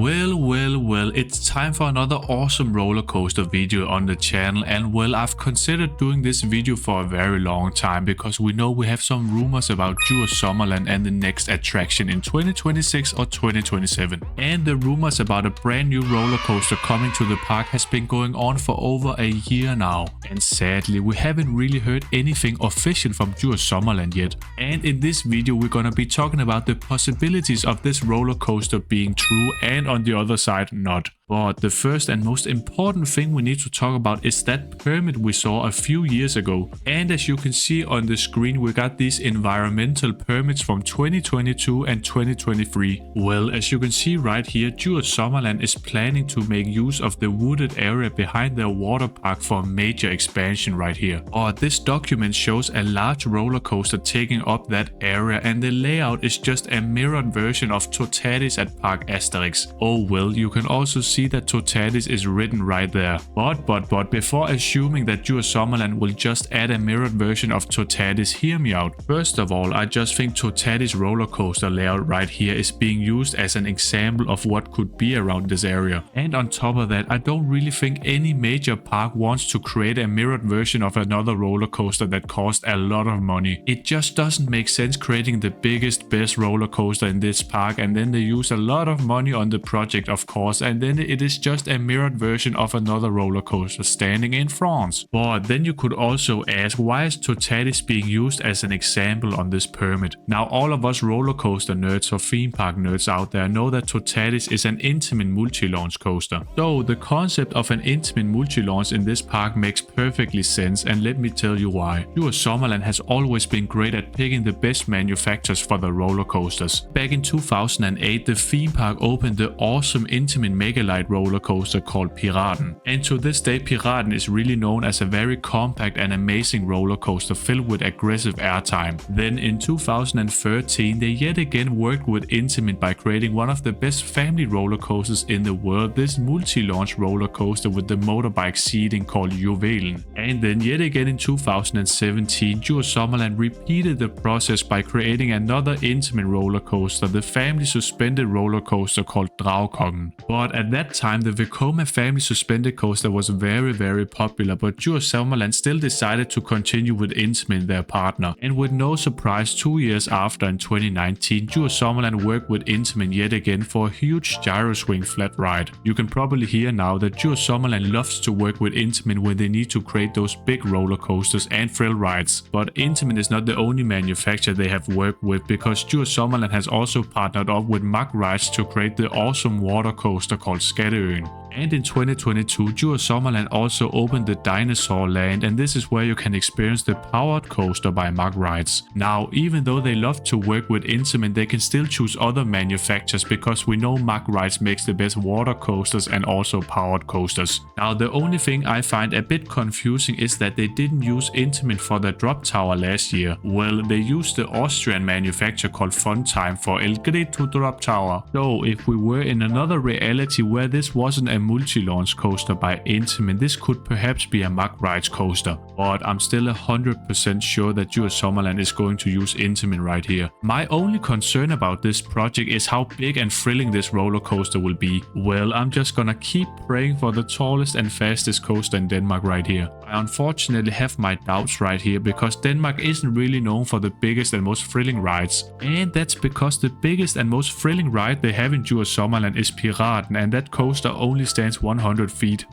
Well, it's time for another awesome roller coaster video on the channel, and well, I've considered doing this video for a very long time because we know we have some rumors about Djurs Sommerland and the next attraction in 2026 or 2027. And the rumors about a brand new roller coaster coming to the park has been going on for over a year now. And sadly, we haven't really heard anything official from Djurs Sommerland yet. And in this video, we're gonna be talking about the possibilities of this roller coaster being true and on the other side not. But the first and most important thing we need to talk about is that permit we saw a few years ago. And as you can see on the screen, we got these environmental permits from 2022 and 2023. Well, as you can see right here, Djurs Sommerland is planning to make use of the wooded area behind their water park for a major expansion right here. This document shows a large roller coaster taking up that area, and the layout is just a mirrored version of Totatis at Park Asterix. Oh well, you can also see that Totatis is written right there. But before assuming that Djurs Sommerland will just add a mirrored version of Totatis, hear me out. First of all, I just think Totatis roller coaster layout right here is being used as an example of what could be around this area. And on top of that, I don't really think any major park wants to create a mirrored version of another roller coaster that costs a lot of money. It just doesn't make sense creating the biggest, best roller coaster in this park and then they use a lot of money on the project, of course, and then it is just a mirrored version of another roller coaster standing in France. But then you could also ask, why is Totatis being used as an example on this permit? Now, all of us roller coaster nerds or theme park nerds out there know that Totatis is an Intamin multi-launch coaster. So the concept of an Intamin multi-launch in this park makes perfectly sense, and let me tell you why. Djurs Sommerland has always been great at picking the best manufacturers for the roller coasters. Back in 2008, the theme park opened the awesome Intamin Megalight roller coaster called Piraten. And to this day, Piraten is really known as a very compact and amazing roller coaster filled with aggressive airtime. Then in 2013, they yet again worked with Intamin by creating one of the best family roller coasters in the world, this multi-launch roller coaster with the motorbike seating called Juvelen. And then yet again in 2017, Djurs Sommerland repeated the process by creating another Intamin roller coaster, the family suspended roller coaster called Dragkongen. But at that time, the Vekoma family suspended coaster was very popular, but Djurs Sommerland still decided to continue with Intamin, their partner. And with no surprise, 2 years after, in 2019, Djurs Sommerland worked with Intamin yet again for a huge gyro swing flat ride. You can probably hear now that Djurs Sommerland loves to work with Intamin when they need to create those big roller coasters and thrill rides. But Intamin is not the only manufacturer they have worked with, because Djurs Sommerland has also partnered up with Mack Rides to create the awesome water coaster called Skatteøen. And in 2022, Djurs Sommerland also opened the Dinosaur Land, and this is where you can experience the powered coaster by Mack Rides. Now, even though they love to work with Intamin, they can still choose other manufacturers because we know Mack Rides makes the best water coasters and also powered coasters. Now, the only thing I find a bit confusing is that they didn't use Intamin for the drop tower last year. Well, they used the Austrian manufacturer called Funtime for El Grito drop tower. So, if we were in another reality where this wasn't a multi-launch coaster by Intamin, this could perhaps be a Mack Rides coaster, but I'm still 100% sure that Djurs Sommerland is going to use Intamin right here. My only concern about this project is how big and thrilling this roller coaster will be. Well, I'm just gonna keep praying for the tallest and fastest coaster in Denmark right here. I unfortunately have my doubts right here because Denmark isn't really known for the biggest and most thrilling rides, and that's because the biggest and most thrilling ride they have in Djurs Sommerland is Piraten, and that coaster only stands 100 feet.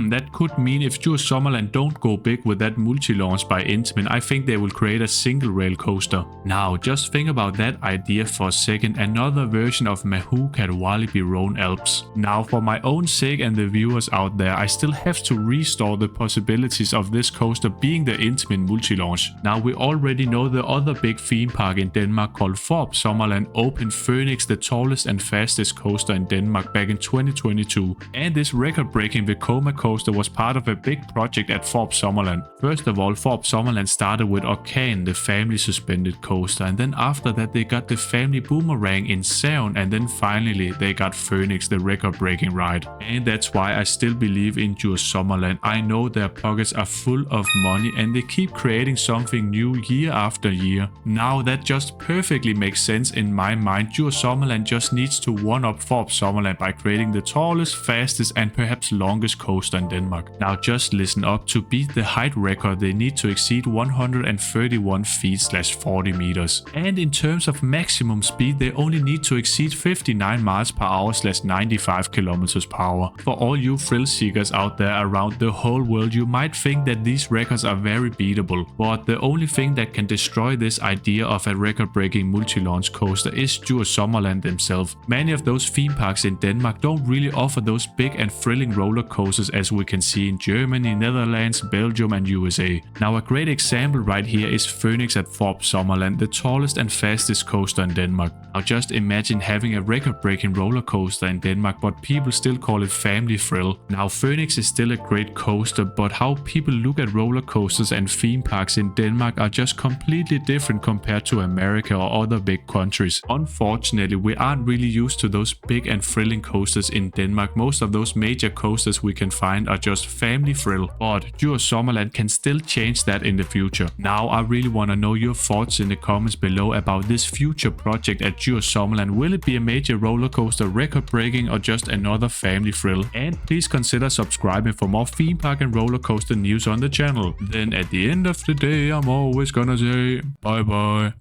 That could mean if Djurs Sommerland don't go big with that multi-launch by Intamin, I think they will create a single rail coaster. Now, just think about that idea for a second, another version of Mahook at Walibi Rhone Alps. Now, for my own sake and the viewers out there, I still have to restore the possibilities of this coaster being the Intamin multi-launch. Now, we already know the other big theme park in Denmark called Djurs Sommerland opened Phoenix, the tallest and fastest coaster in Denmark, back in 2020 2022. And this record-breaking Vekoma coaster was part of a big project at Djurs Sommerland. First of all, Djurs Sommerland started with Orkan, the family suspended coaster, and then after that they got the family boomerang in Sound, and then finally they got Phoenix, the record-breaking ride. And that's why I still believe in Djurs Sommerland. I know their pockets are full of money and they keep creating something new year after year. Now that just perfectly makes sense in my mind. Djurs Sommerland just needs to one-up Djurs Sommerland by creating the tallest, fastest and perhaps longest coaster in Denmark. Now just listen up, to beat the height record they need to exceed 131 feet/40 meters. And in terms of maximum speed, they only need to exceed 59 miles per hour/95 kilometers per hour. For all you thrill seekers out there around the whole world, you might think that these records are very beatable, but the only thing that can destroy this idea of a record-breaking multi-launch coaster is Djurs Sommerland themselves. Many of those theme parks in Denmark don't really offer those big and thrilling roller coasters as we can see in Germany, Netherlands, Belgium and USA. Now a great example right here is Phoenix at Djurs Sommerland, the tallest and fastest coaster in Denmark. Now just imagine having a record-breaking roller coaster in Denmark, but people still call it family thrill. Now Phoenix is still a great coaster, but how people look at roller coasters and theme parks in Denmark are just completely different compared to America or other big countries. Unfortunately, we aren't really used to those big and thrilling coasters in Denmark. Most of those major coasters we can find are just family thrill, but Djurs Sommerland can still change that in the future. Now I really want to know your thoughts in the comments below about this future project at Djurs Sommerland. Will it be a major roller coaster, record-breaking, or just another family thrill? And please consider subscribing for more theme park and roller coaster news on the channel. Then at the end of the day, I'm always gonna say bye bye.